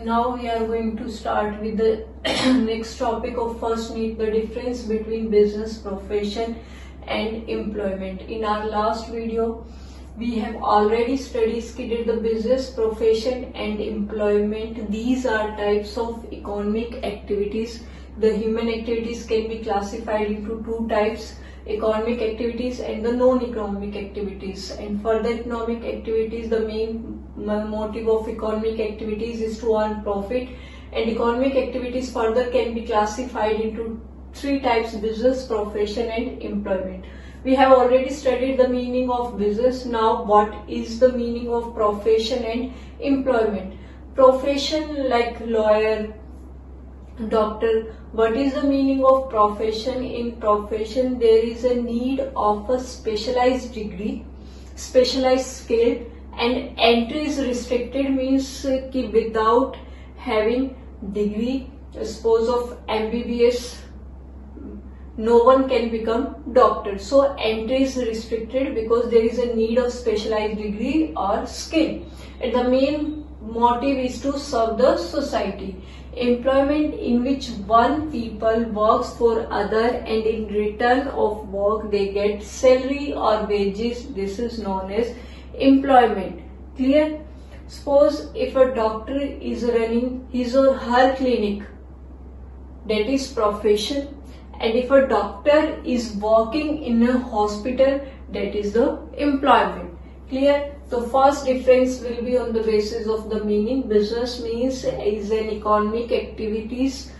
Now we are going to start with the next topic of first need the difference between business, profession and employment. In our last video, we have already studied the business, profession and employment. These are types of economic activities. The human activities can be classified into two types: economic activities and the non-economic activities. And for the economic activities, the main motive of economic activities is to earn profit, and economic activities further can be classified into three types: business, profession and employment. We have already studied the meaning of business. Now what is the meaning of profession and employment? Profession like lawyer, doctor. What is the meaning of profession? In profession, there is a need of a specialized degree, specialized skill, and entry is restricted, means कि without having degree, suppose of MBBS, no one can become doctor. So entry is restricted because there is a need of specialized degree or skill, and the main motive is to serve the society. Employment, in which one people works for other and in return of work they get salary or wages. This is known as employment. Clear? Suppose if a doctor is running his or her clinic, that is profession, and if a doctor is working in a hospital, that is the employment. Clear? The first difference will be on the basis of the meaning. Business means is an economic activities.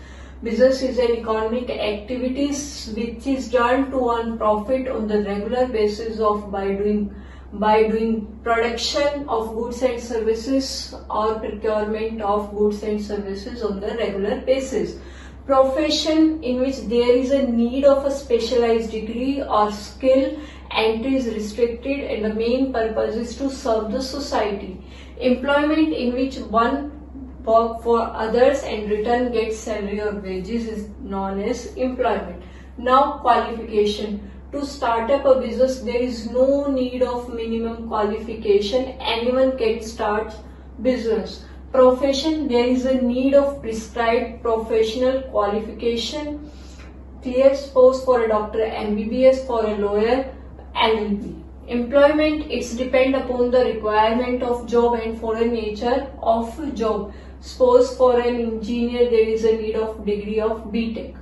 Business is an economic activities which is done to earn profit on the regular basis of by doing production of goods and services or procurement of goods and services on the regular basis. Profession, in which there is a need of a specialized degree or skill, entry is restricted, and the main purpose is to serve the society. Employment, in which one work for others and return gets salary or wages, is known as employment. Now qualification. To start up a business, there is no need of minimum qualification. Anyone can start business. Profession, there is a need of prescribed professional qualification. Clear? Suppose for a doctor MBBS, for a lawyer LLB. Employment, it's depend upon the requirement of job and for a nature of job. Suppose for an engineer there is a need of degree of BTech.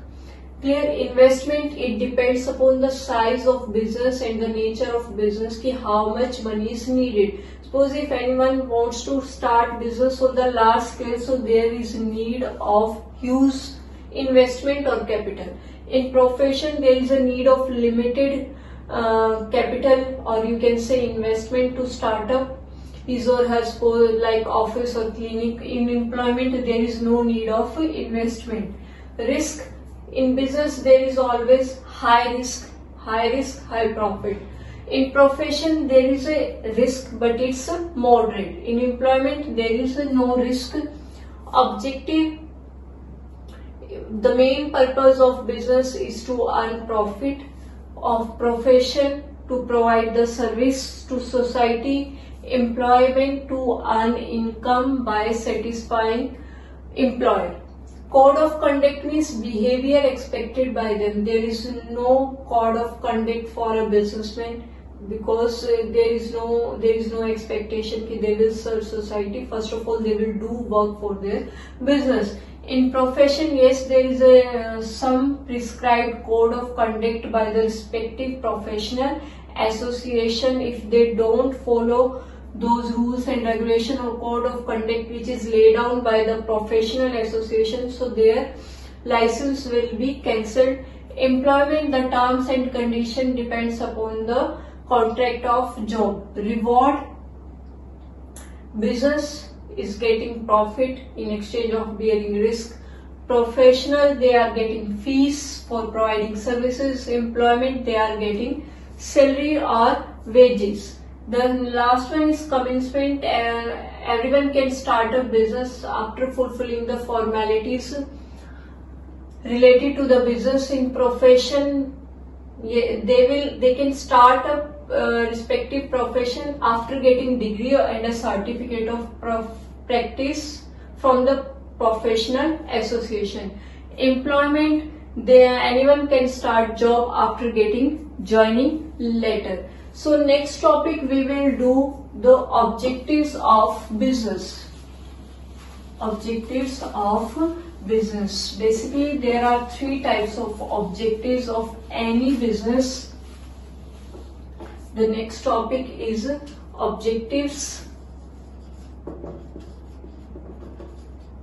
Clear? Investment, it depends upon the size of business and the nature of business, ki how much money is needed. Suppose if anyone wants to start business on the large scale, so there is need of huge investment or capital. In profession, there is a need of limited capital, or you can say investment, to start up his or her, suppose like office or clinic. In employment, there is no need of investment. Risk, in business there is always high risk, high profit. In profession there is a risk, but it's moderate. In employment there is no risk. Objective, the main purpose of business is to earn profit. Of profession, to provide the service to society. Employment, to earn income by satisfying employer. Code of conduct means behavior expected by them. There is no code of conduct for a businessman, because there is no expectation that they will serve society. First of all, they will do work for their business. In profession, yes, there is some prescribed code of conduct by the respective professional association. If they don't follow those rules and regulation or code of conduct which is laid down by the professional association, so their license will be cancelled. Employment, the terms and condition depends upon the contract of job. Reward, business is getting profit in exchange of bearing risk. Professional, they are getting fees for providing services. Employment, they are getting salary or wages. The last one is commencement. Everyone can start a business after fulfilling the formalities related to the business. In profession, they can start a respective profession after getting degree and a certificate of practice from the professional association. Employment, anyone can start job after joining later. So next topic we will do the objectives of business. Objectives of business. Basically there are three types of objectives of any business. The next topic is objectives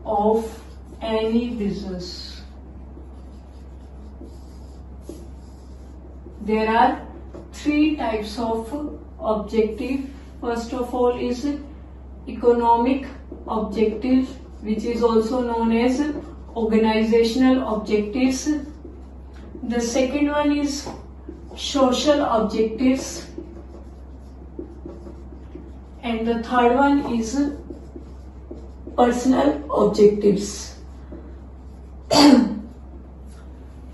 of any business. There are three types of objective. First of all is economic objective, which is also known as organizational objectives. The second one is social objectives, and the third one is personal objectives.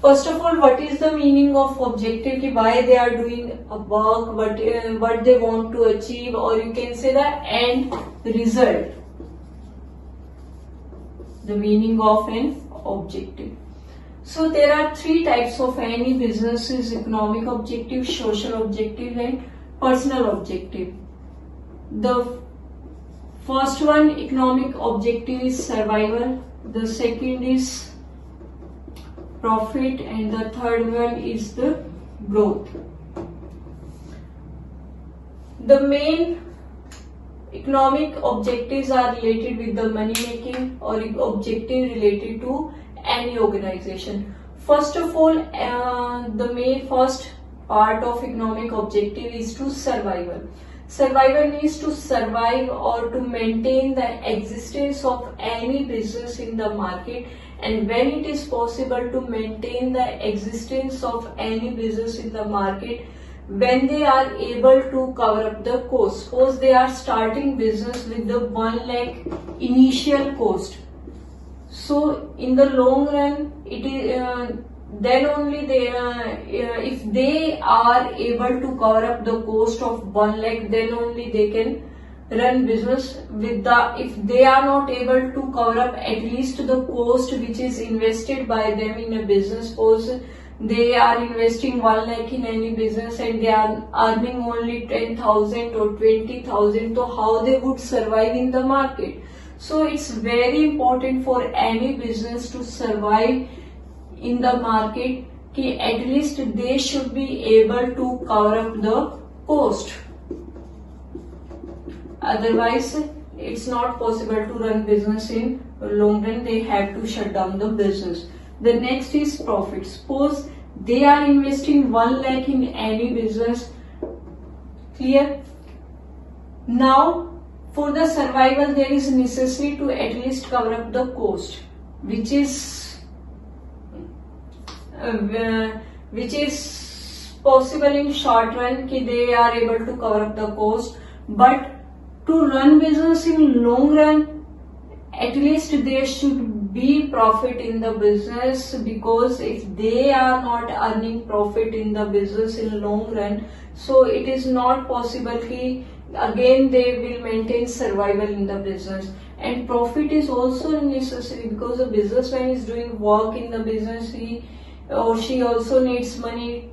First of all, what is the meaning of objective? Why they are doing a work, what they want to achieve, or you can say the end result. The meaning of an objective. So there are three types of any businesses: economic objective, social objective, and personal objective. The first one, economic objective, is survival. The second is profit, and the third one is the growth. The main economic objectives are related with the money making or objective related to any organization. First of all, the main first part of economic objective is to survival. Survival means to survive or to maintain the existence of any business in the market. And when it is possible to maintain the existence of any business in the market, when they are able to cover up the cost. Suppose they are starting business with the 1 lakh initial cost. So in the long run, it is then only they if they are able to cover up the cost of 1 lakh, then only they can run business with the. If they are not able to cover up at least the cost which is invested by them in a business, suppose they are investing 1 lakh in any business and they are earning only 10,000 or 20,000, so how they would survive in the market? So it's very important for any business to survive in the market, कि at least they should be able to cover up the cost. Otherwise, it's not possible to run business in long run. They have to shut down the business. The next is profit. Suppose they are investing 1 lakh in any business. Clear? Now, for the survival, there is necessary to at least cover up the cost, which is possible in short run, कि they are able to cover up the cost. But to run business in long run, at least there should be profit in the business, because if they are not earning profit in the business in long run, so it is not possible कि again they will maintain survival in the business. And profit is also necessary, because a businessman is doing work in the business, he or she also needs money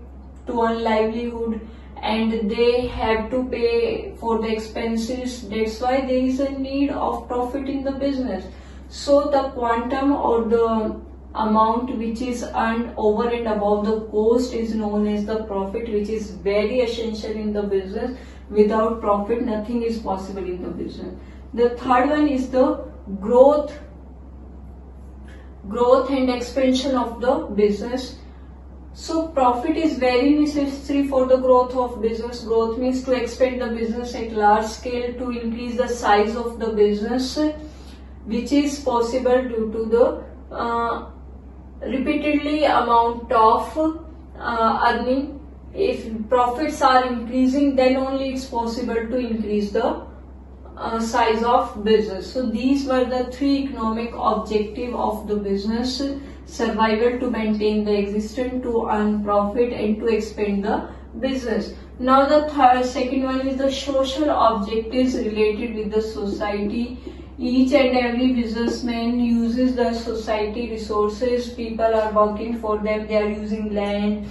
to earn livelihood, and they have to pay for the expenses. That's why there is a need of profit in the business. So the quantum or the amount which is earned over and above the cost is known as the profit, which is very essential in the business. Without profit, nothing is possible in the business. The third one is the growth and expansion of the business. So profit is very necessary for the growth of business. Growth means to expand the business at large scale, to increase the size of the business, which is possible due to the repeatedly amount of earning. If profits are increasing, then only it's possible to increase the size of business. So these were the three economic objectives of the business: survival, to maintain the existence, to earn profit, and to expand the business. Now the second one is the social objectives related with the society Each and every businessman uses the society resources. People are working for them. They are using land,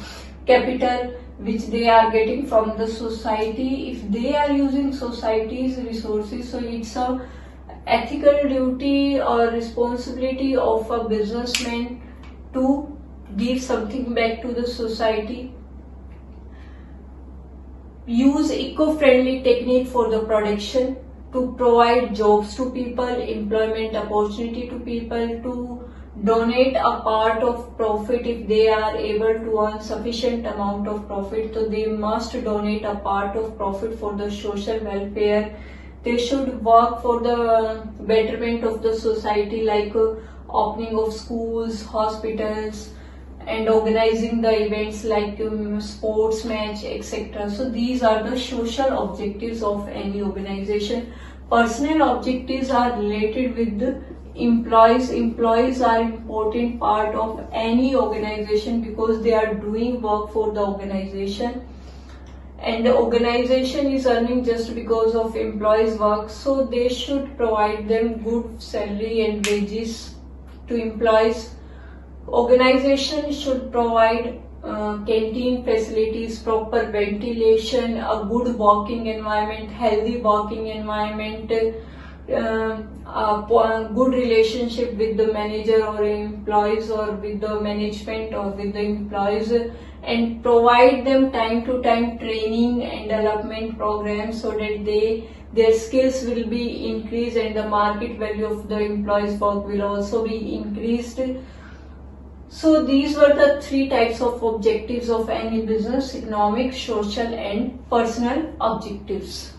capital, which they are getting from the society. If they are using society's resources, so it's a ethical duty or responsibility of a businessman to give something back to the society. Use eco-friendly technique for the production to provide jobs to people, employment opportunity to people, to donate a part of profit. If they are able to earn sufficient amount of profit, so they must donate a part of profit for the social welfare. They should work for the betterment of the society, like opening of schools, hospitals, and organizing the events like sports match, etc. So these are the social objectives of any organization. Personal objectives are related with the employees. Employees are important part of any organization because they are doing work for the organization, and the organization is earning just because of employees' work, so they should provide them good salary and wages to employees. Organization should provide canteen facilities, proper ventilation, a good working environment, healthy working environment, a good relationship with the manager or employees, or with the management or with the employees, and provide them time to time training and development programs so that their skills will be increased and the market value of the employees' work will also be increased. So these were the three types of objectives of any business: economic, social, and personal objectives.